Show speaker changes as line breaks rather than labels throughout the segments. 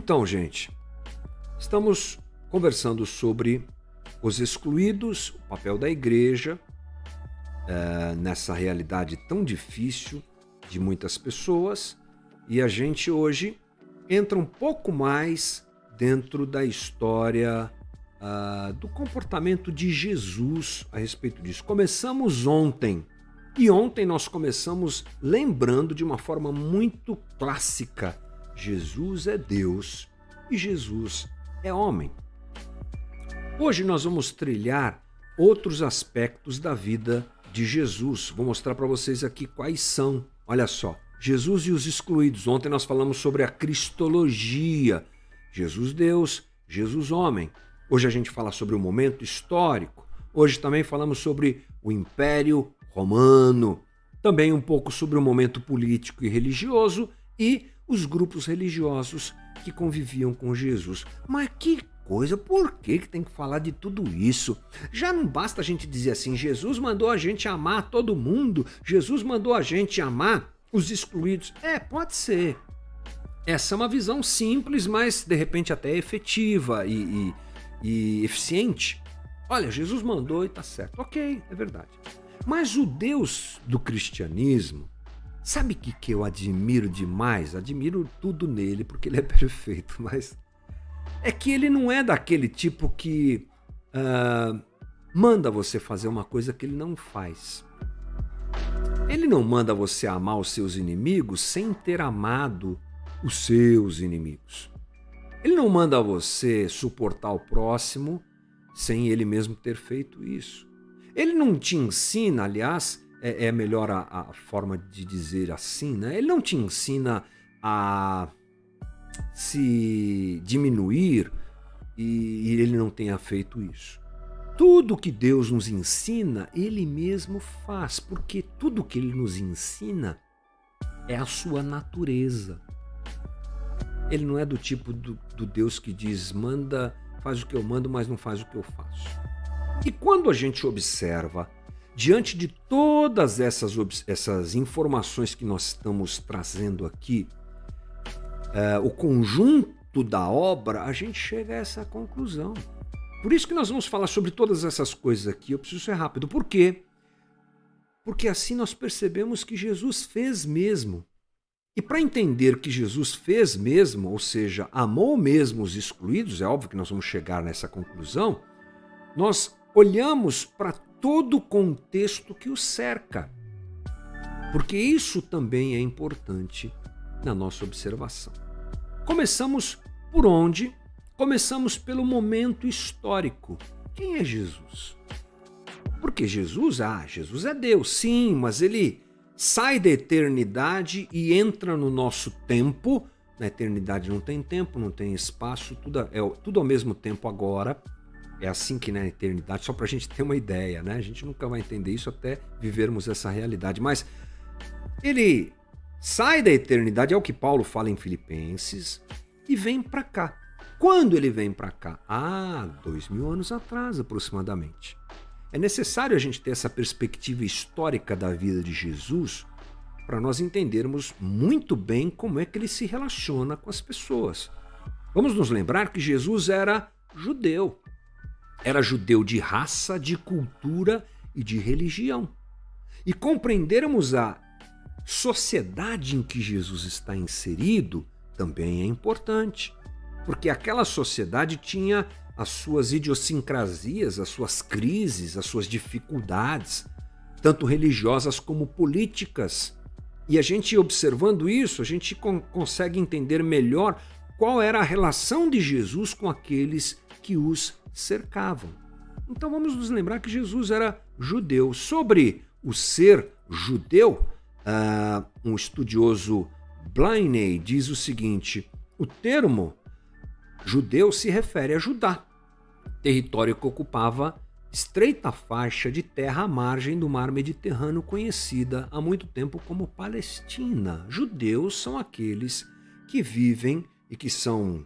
Então, gente, estamos conversando sobre os excluídos, o papel da igreja nessa realidade tão difícil de muitas pessoas, e a gente hoje entra um pouco mais dentro da história do comportamento de Jesus a respeito disso. Começamos ontem, e ontem nós começamos lembrando de uma forma muito clássica: Jesus é Deus e Jesus é homem. Hoje nós vamos trilhar outros aspectos da vida de Jesus. Vou mostrar para vocês aqui quais são. Olha só, Jesus e os excluídos. Ontem nós falamos sobre a cristologia. Jesus Deus, Jesus homem. Hoje a gente fala sobre o momento histórico. Hoje também falamos sobre o Império Romano. Também um pouco sobre o momento político e religioso e os grupos religiosos que conviviam com Jesus. Mas que coisa, por que tem que falar de tudo isso? Já não basta a gente dizer assim: Jesus mandou a gente amar todo mundo, Jesus mandou a gente amar os excluídos. Pode ser. Essa é uma visão simples, mas de repente até efetiva e eficiente. Olha, Jesus mandou e tá certo. Ok, é verdade. Mas o Deus do cristianismo, sabe o que eu admiro demais? Admiro tudo nele, porque ele é perfeito, mas é que ele não é daquele tipo que manda você fazer uma coisa que ele não faz. Ele não manda você amar os seus inimigos sem ter amado os seus inimigos. Ele não manda você suportar o próximo sem ele mesmo ter feito isso. Ele não te ensina, aliás, é melhor a forma de dizer assim, né? Ele não te ensina a se diminuir e ele não tenha feito isso. Tudo que Deus nos ensina, ele mesmo faz, porque tudo que ele nos ensina é a sua natureza. Ele não é do tipo do Deus que diz: manda, faz o que eu mando, mas não faz o que eu faço. E quando a gente observa, diante de todas essas informações que nós estamos trazendo aqui, o conjunto da obra, a gente chega a essa conclusão. Por isso que nós vamos falar sobre todas essas coisas aqui. Eu preciso ser rápido. Por quê? Porque assim nós percebemos que Jesus fez mesmo. E para entender que Jesus fez mesmo, ou seja, amou mesmo os excluídos, é óbvio que nós vamos chegar nessa conclusão, nós olhamos para todo o contexto que o cerca. Porque isso também é importante na nossa observação. Começamos por onde? Começamos pelo momento histórico. Quem é Jesus? Porque Jesus é Deus, sim, mas ele sai da eternidade e entra no nosso tempo. Na eternidade não tem tempo, não tem espaço, tudo ao mesmo tempo agora. É assim que na eternidade, só para a gente ter uma ideia, né? A gente nunca vai entender isso até vivermos essa realidade. Mas ele sai da eternidade, é o que Paulo fala em Filipenses, e vem para cá. Quando ele vem para cá? 2000 anos atrás, aproximadamente. É necessário a gente ter essa perspectiva histórica da vida de Jesus para nós entendermos muito bem como é que ele se relaciona com as pessoas. Vamos nos lembrar que Jesus era judeu. Era judeu de raça, de cultura e de religião. E compreendermos a sociedade em que Jesus está inserido também é importante, porque aquela sociedade tinha as suas idiosincrasias, as suas crises, as suas dificuldades, tanto religiosas como políticas. E a gente observando isso, a gente consegue entender melhor qual era a relação de Jesus com aqueles que os cercavam. Então vamos nos lembrar que Jesus era judeu. Sobre o ser judeu, um estudioso Blainey diz o seguinte: o termo judeu se refere a Judá, território que ocupava estreita faixa de terra à margem do mar Mediterrâneo, conhecida há muito tempo como Palestina. Judeus são aqueles que vivem e que são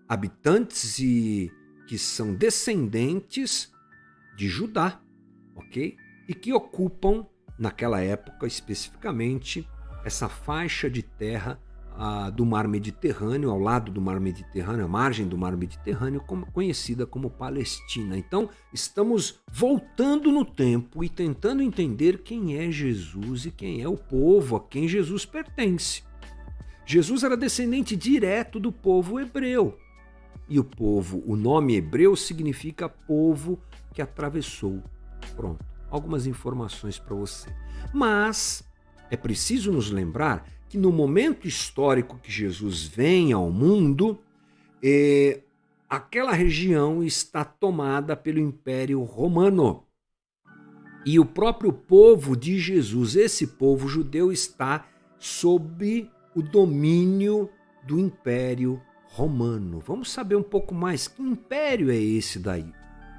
habitantes e que são descendentes de Judá, ok? E que ocupam, naquela época especificamente, essa faixa de terra do Mar Mediterrâneo, ao lado do Mar Mediterrâneo, à margem do Mar Mediterrâneo, conhecida como Palestina. Então, estamos voltando no tempo e tentando entender quem é Jesus e quem é o povo a quem Jesus pertence. Jesus era descendente direto do povo hebreu. E o nome hebreu significa povo que atravessou. Pronto, algumas informações para você. Mas é preciso nos lembrar que no momento histórico que Jesus vem ao mundo, aquela região está tomada pelo Império Romano. E o próprio povo de Jesus, esse povo judeu, está sob o domínio do Império Romano. Vamos saber um pouco mais. Que império é esse daí?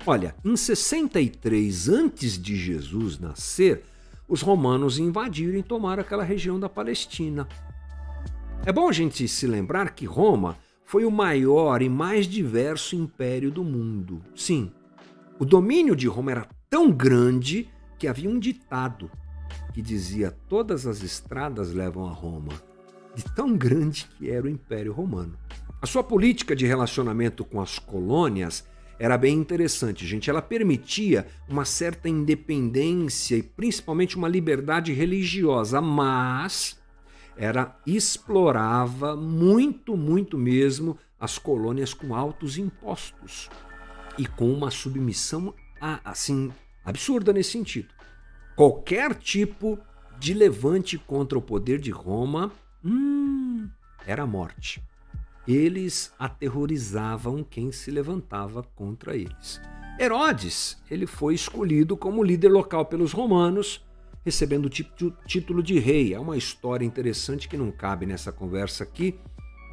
Olha, em 63 antes de Jesus nascer, os romanos invadiram e tomaram aquela região da Palestina. É bom a gente se lembrar que Roma foi o maior e mais diverso império do mundo. Sim, o domínio de Roma era tão grande que havia um ditado que dizia: todas as estradas levam a Roma. De tão grande que era o Império Romano. A sua política de relacionamento com as colônias era bem interessante, gente. Ela permitia uma certa independência e principalmente uma liberdade religiosa, mas explorava muito mesmo as colônias com altos impostos e com uma submissão assim absurda nesse sentido. Qualquer tipo de levante contra o poder de Roma era a morte. Eles aterrorizavam quem se levantava contra eles. Herodes, ele foi escolhido como líder local pelos romanos, recebendo o título de rei. É uma história interessante que não cabe nessa conversa aqui,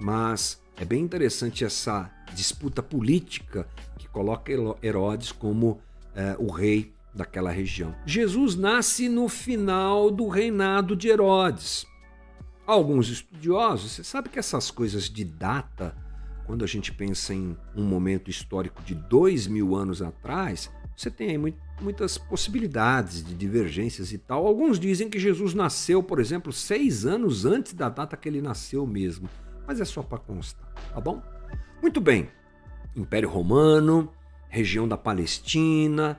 mas é bem interessante essa disputa política que coloca Herodes como o rei daquela região. Jesus nasce no final do reinado de Herodes. Alguns estudiosos, você sabe que essas coisas de data, quando a gente pensa em um momento histórico de 2000 anos atrás, você tem aí muitas possibilidades de divergências e tal. Alguns dizem que Jesus nasceu, por exemplo, 6 anos antes da data que ele nasceu mesmo. Mas é só para constar, tá bom? Muito bem. Império Romano, região da Palestina,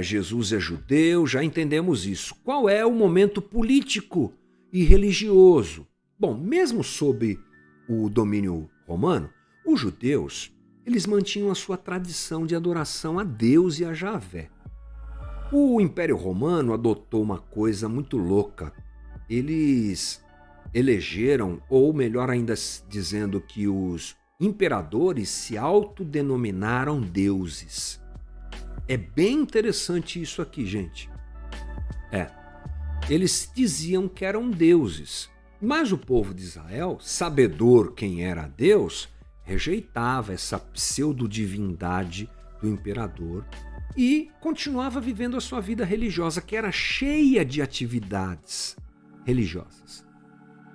Jesus é judeu, já entendemos isso. Qual é o momento político e religioso? Bom, mesmo sob o domínio romano, os judeus, eles mantinham a sua tradição de adoração a Deus e a Javé. O Império Romano adotou uma coisa muito louca. Eles elegeram, ou melhor ainda dizendo que os imperadores se autodenominaram deuses. É bem interessante isso aqui, gente. Eles diziam que eram deuses, mas o povo de Israel, sabedor quem era Deus, rejeitava essa pseudodivindade do imperador e continuava vivendo a sua vida religiosa, que era cheia de atividades religiosas.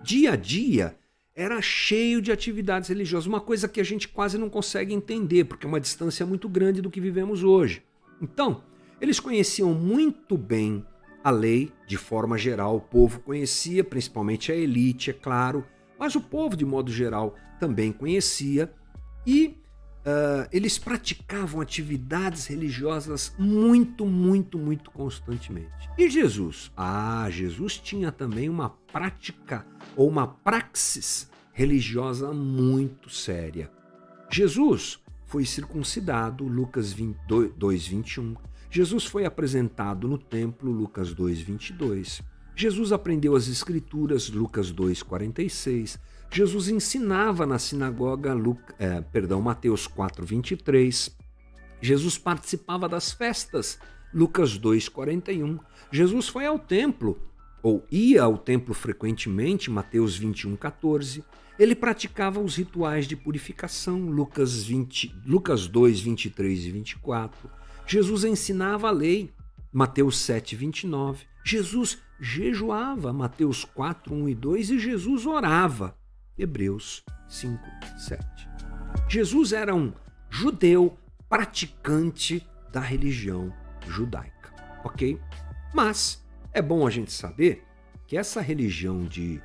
Dia a dia era cheio de atividades religiosas, uma coisa que a gente quase não consegue entender, porque é uma distância muito grande do que vivemos hoje. Então, eles conheciam muito bem a lei, de forma geral, o povo conhecia, principalmente a elite, é claro, mas o povo, de modo geral, também conhecia e eles praticavam atividades religiosas muito constantemente. E Jesus? Jesus tinha também uma prática ou uma praxis religiosa muito séria. Jesus foi circuncidado, Lucas 2:21. Jesus foi apresentado no templo, Lucas 2:22. Jesus aprendeu as Escrituras, Lucas 2:46. Jesus ensinava na sinagoga, Mateus 4:23. Jesus participava das festas, Lucas 2:41. Jesus foi ao templo, ou ia ao templo frequentemente, Mateus 21:14. Ele praticava os rituais de purificação, Lucas 2:23 e 24. Jesus ensinava a lei, Mateus 7:29. Jesus jejuava, Mateus 4:1 e 2. E Jesus orava, Hebreus 5:7. Jesus era um judeu praticante da religião judaica, ok? Mas é bom a gente saber que essa religião de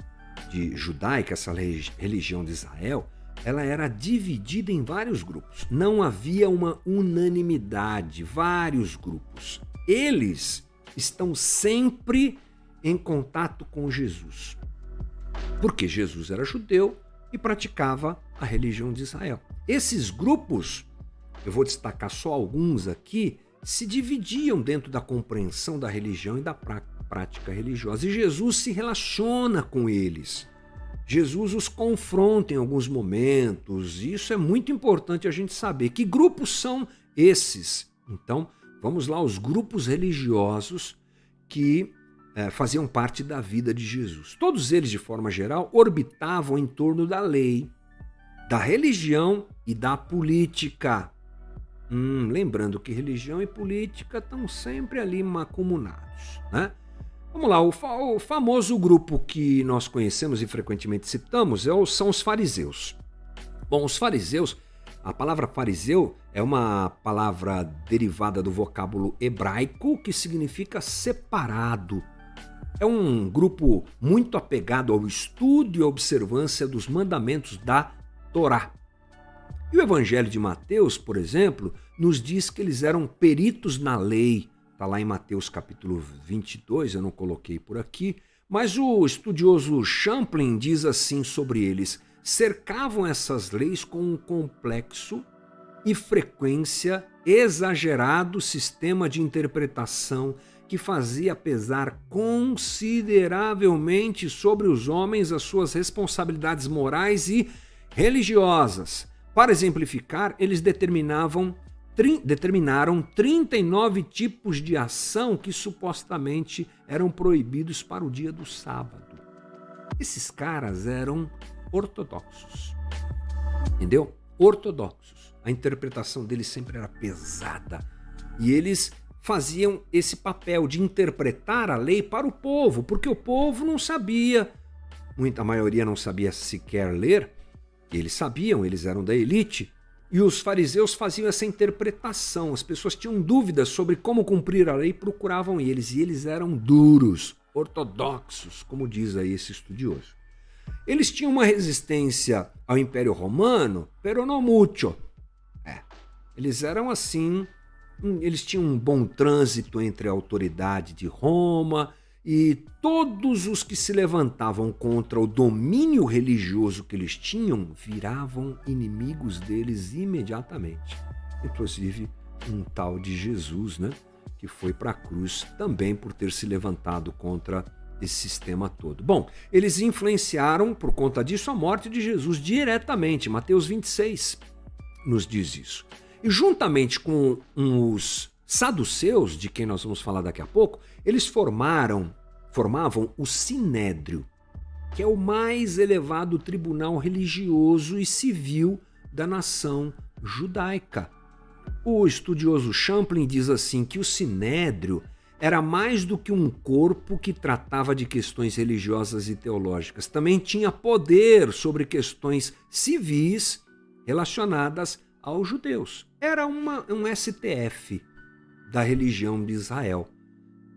judaica, essa religião de Israel, ela era dividida em vários grupos. Não havia uma unanimidade, vários grupos. Eles estão sempre em contato com Jesus, porque Jesus era judeu e praticava a religião de Israel. Esses grupos, eu vou destacar só alguns aqui, se dividiam dentro da compreensão da religião e da prática religiosa. E Jesus se relaciona com eles. Jesus os confronta em alguns momentos. E isso é muito importante a gente saber. Que grupos são esses? Então, vamos lá, os grupos religiosos que faziam parte da vida de Jesus. Todos eles, de forma geral, orbitavam em torno da lei, da religião e da política. Lembrando que religião e política estão sempre ali macumunados, né? Vamos lá, o famoso grupo que nós conhecemos e frequentemente citamos são os fariseus. Bom, os fariseus, a palavra fariseu é uma palavra derivada do vocábulo hebraico que significa separado. É um grupo muito apegado ao estudo e observância dos mandamentos da Torá. E o Evangelho de Mateus, por exemplo, nos diz que eles eram peritos na lei. Está lá em Mateus capítulo 22, eu não coloquei por aqui, mas o estudioso Champlin diz assim sobre eles: cercavam essas leis com um complexo e frequência exagerado sistema de interpretação que fazia pesar consideravelmente sobre os homens as suas responsabilidades morais e religiosas. Para exemplificar, eles determinaram 39 tipos de ação que supostamente eram proibidos para o dia do sábado. Esses caras eram ortodoxos, entendeu? Ortodoxos. A interpretação deles sempre era pesada e eles faziam esse papel de interpretar a lei para o povo, porque o povo não sabia, a maioria não sabia sequer ler. Eles sabiam, eles eram da elite, e os fariseus faziam essa interpretação. As pessoas tinham dúvidas sobre como cumprir a lei e procuravam eles, e eles eram duros, ortodoxos, como diz aí esse estudioso. Eles tinham uma resistência ao Império Romano, pero no mucho. Eles eram assim, eles tinham um bom trânsito entre a autoridade de Roma e todos os que se levantavam contra o domínio religioso que eles tinham viravam inimigos deles imediatamente. Inclusive um tal de Jesus, né, que foi para a cruz também por ter se levantado contra esse sistema todo. Bom, eles influenciaram por conta disso a morte de Jesus diretamente. Mateus 26 nos diz isso. E juntamente com os saduceus, de quem nós vamos falar daqui a pouco, eles formavam o Sinédrio, que é o mais elevado tribunal religioso e civil da nação judaica. O estudioso Champlin diz assim que o Sinédrio era mais do que um corpo que tratava de questões religiosas e teológicas. Também tinha poder sobre questões civis relacionadas aos judeus. Era um STF da religião de Israel,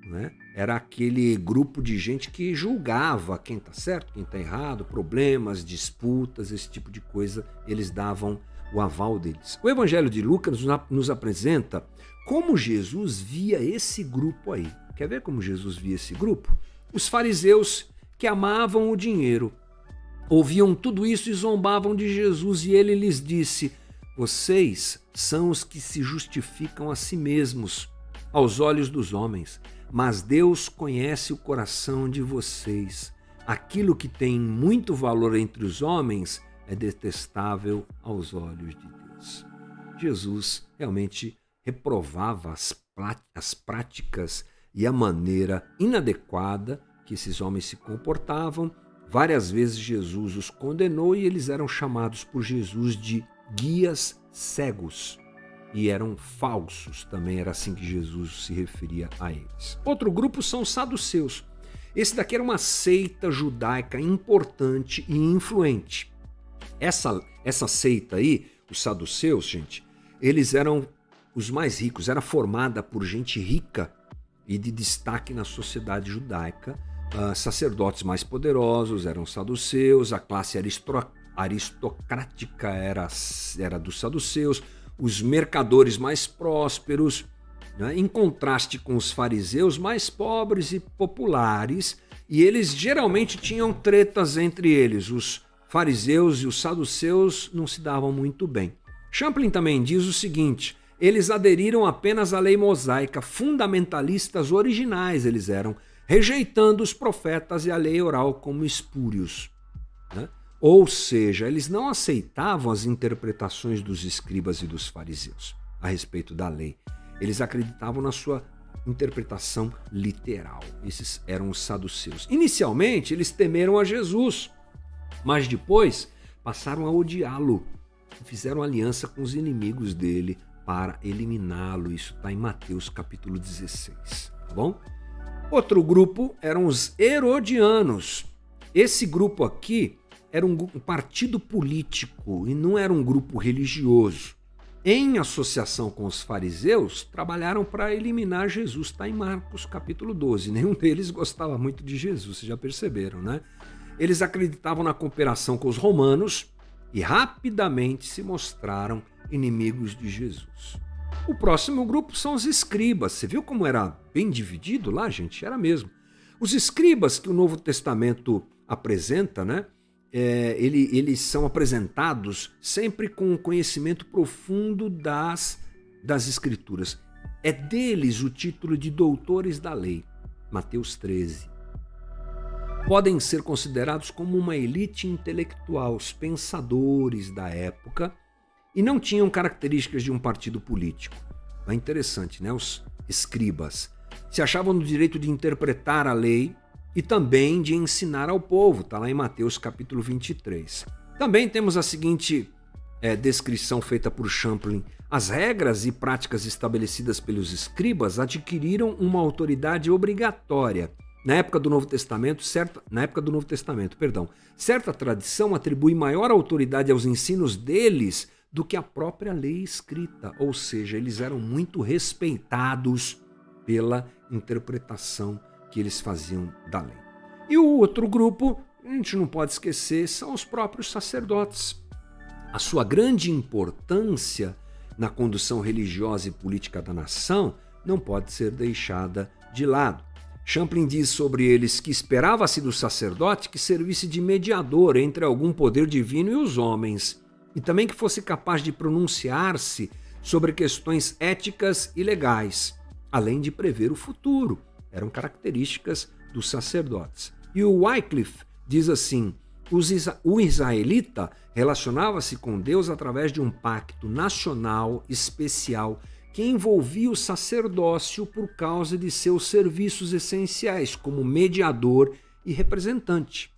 né? Era aquele grupo de gente que julgava quem está certo, quem está errado, problemas, disputas, esse tipo de coisa, eles davam o aval deles. O Evangelho de Lucas nos apresenta como Jesus via esse grupo aí. Quer ver como Jesus via esse grupo? Os fariseus que amavam o dinheiro ouviam tudo isso e zombavam de Jesus, e ele lhes disse: vocês são os que se justificam a si mesmos aos olhos dos homens, mas Deus conhece o coração de vocês. Aquilo que tem muito valor entre os homens é detestável aos olhos de Deus. Jesus realmente reprovava as práticas e a maneira inadequada que esses homens se comportavam. Várias vezes Jesus os condenou e eles eram chamados por Jesus de guias cegos. E eram falsos, também era assim que Jesus se referia a eles. Outro grupo são os saduceus. Esse daqui era uma seita judaica importante e influente. Essa seita aí, os saduceus, gente, eles eram os mais ricos, era formada por gente rica e de destaque na sociedade judaica, sacerdotes mais poderosos eram os saduceus, a classe aristocrática era dos saduceus, os mercadores mais prósperos, né, em contraste com os fariseus mais pobres e populares, e eles geralmente tinham tretas entre eles. Os fariseus e os saduceus não se davam muito bem. Champlin também diz o seguinte: eles aderiram apenas à lei mosaica, fundamentalistas originais eles eram, rejeitando os profetas e a lei oral como espúrios, né? Ou seja, eles não aceitavam as interpretações dos escribas e dos fariseus a respeito da lei. Eles acreditavam na sua interpretação literal. Esses eram os saduceus. Inicialmente, eles temeram a Jesus, mas depois passaram a odiá-lo e fizeram aliança com os inimigos dele para eliminá-lo. Isso está em Mateus capítulo 16, tá bom? Outro grupo eram os herodianos. Esse grupo aqui era um partido político e não era um grupo religioso. Em associação com os fariseus, trabalharam para eliminar Jesus. Está em Marcos capítulo 12. Nenhum deles gostava muito de Jesus, vocês já perceberam, né? Eles acreditavam na cooperação com os romanos e rapidamente se mostraram inimigos de Jesus. O próximo grupo são os escribas. Você viu como era bem dividido lá, gente? Era mesmo. Os escribas que o Novo Testamento apresenta, né? Eles são apresentados sempre com um conhecimento profundo das Escrituras. É deles o título de doutores da lei, Mateus 13. Podem ser considerados como uma elite intelectual, os pensadores da época, e não tinham características de um partido político. É interessante, né? Os escribas se achavam no direito de interpretar a lei e também de ensinar ao povo, está lá em Mateus capítulo 23. Também temos a seguinte descrição feita por Champlin: as regras e práticas estabelecidas pelos escribas adquiriram uma autoridade obrigatória. Na época do Novo Testamento, certa tradição atribui maior autoridade aos ensinos deles do que a própria lei escrita, ou seja, eles eram muito respeitados pela interpretação que eles faziam da lei. E o outro grupo, a gente não pode esquecer, são os próprios sacerdotes. A sua grande importância na condução religiosa e política da nação não pode ser deixada de lado. Champlin diz sobre eles que esperava-se do sacerdote que servisse de mediador entre algum poder divino e os homens, e também que fosse capaz de pronunciar-se sobre questões éticas e legais, além de prever o futuro. Eram características dos sacerdotes. E o Wycliffe diz assim: o israelita relacionava-se com Deus através de um pacto nacional especial que envolvia o sacerdócio por causa de seus serviços essenciais como mediador e representante.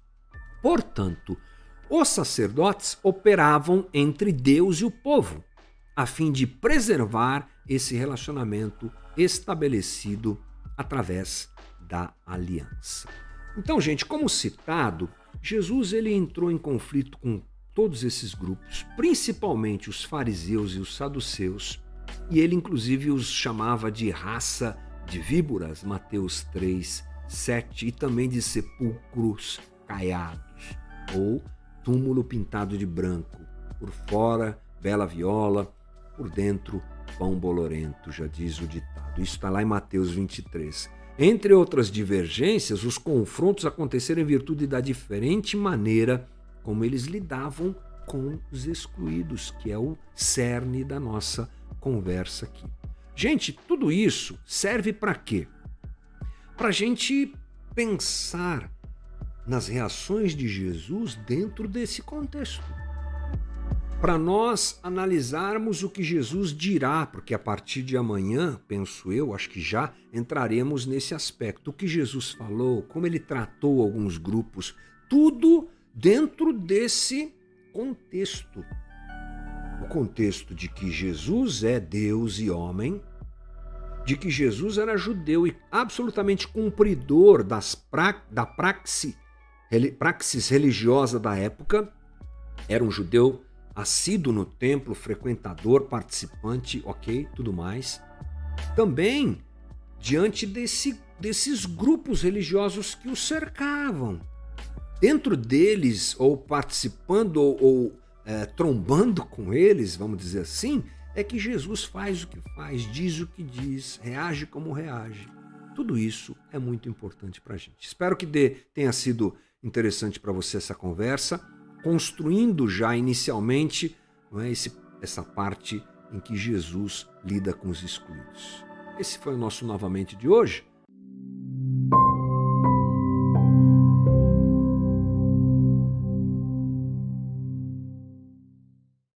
Portanto, os sacerdotes operavam entre Deus e o povo, a fim de preservar esse relacionamento estabelecido através da aliança. Então, gente, como citado, Jesus ele entrou em conflito com todos esses grupos, principalmente os fariseus e os saduceus, e ele inclusive os chamava de raça de víboras, Mateus 3, 7, e também de sepulcros caiados, ou túmulo pintado de branco, por fora bela viola, por dentro pão bolorento, já diz o ditado. Isso está lá em Mateus 23. Entre outras divergências, os confrontos aconteceram em virtude da diferente maneira como eles lidavam com os excluídos, que é o cerne da nossa conversa aqui. Gente, tudo isso serve para quê? Para a gente pensar nas reações de Jesus dentro desse contexto. Para nós analisarmos o que Jesus dirá, porque a partir de amanhã, penso eu, acho que já entraremos nesse aspecto. O que Jesus falou, como ele tratou alguns grupos, tudo dentro desse contexto. O contexto de que Jesus é Deus e homem, de que Jesus era judeu e absolutamente cumpridor da praxis religiosa da época, era um judeu assíduo no templo, frequentador, participante, ok, tudo mais. Também diante desses grupos religiosos que o cercavam. Dentro deles, ou participando, ou trombando com eles, vamos dizer assim, é que Jesus faz o que faz, diz o que diz, reage como reage. Tudo isso é muito importante para a gente. Espero que tenha sido interessante para você essa conversa, construindo já inicialmente, não é, essa parte em que Jesus lida com os excluídos. Esse foi o nosso Novamente de hoje.